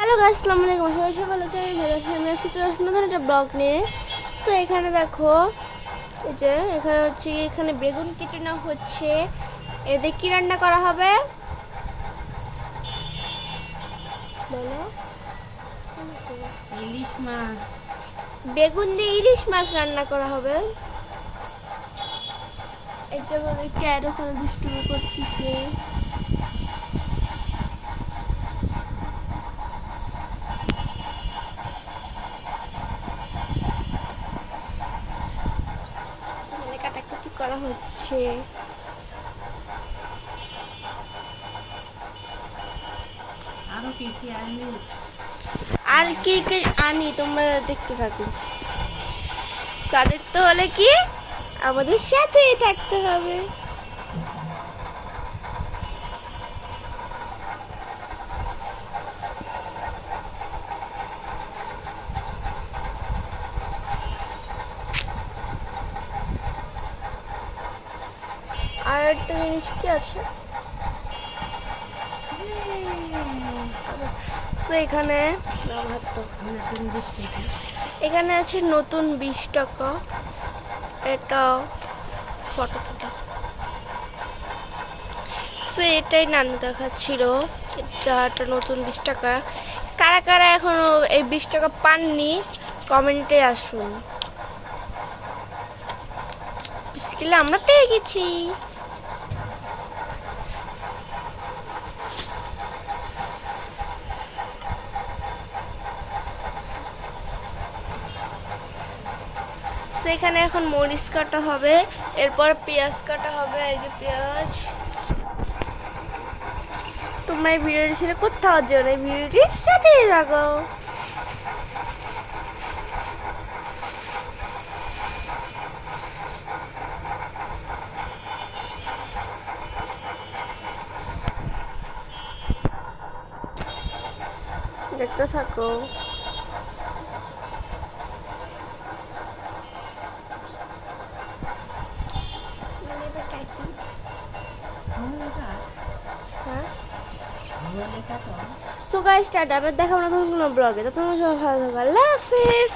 Hello guys, আসসালামু আলাইকুম। সবাই ভালো আছেন? আমি ভালো আছি। আমি আজকে চলে আসলাম নতুন একটা ব্লগ নিয়ে। তো এখানে দেখো, এই যে এখানে হচ্ছে এখানে বেগুন কেটে নেওয়া হচ্ছে। এতে কি রান্না করা হবে বলো? ইলিশ মাছ। বেগুন দিয়ে ইলিশ মাছ রান্না করা হবে। এই যে বলে ক্যার ওখানে দুষ্টুমি করতেছে। এখানে কাটাকুটি করা হচ্ছে। আরো কি কি আনলি? আর কি কি আনি তোমরা দেখতে থাকো। তা দেখতে হলে কি আমাদের সাথেই থাকতে হবে। আর একটা জিনিস কি আছে, তো এখানে এখানে আছে নতুন 20 টাকা। এটা ফটো তুলে, তো এটাই নানু দেখাচ্ছিল। এটা একটা নতুন 20 টাকা। কারা কারা এখনো এই 20 টাকা পাননি কমেন্টে আসুন। বিস্কিলে আমরা পেয়ে গেছি। সেখানে এখন মরিচ কাটা হবে, এরপর পেঁয়াজ কাটা হবে। এই যে পেঁয়াজ। তোমরা এই ভিডিওটি ছেড়ে কোথাও যেও না, এই ভিডিওটির সাথেই থাকো। দেখতে থাকো। So guys, tata. আবার দেখা হবে নতুন কোনো ব্লগে। তো তোমরা সবাই ভালো থাকো। আল্লাহ হাফেজ।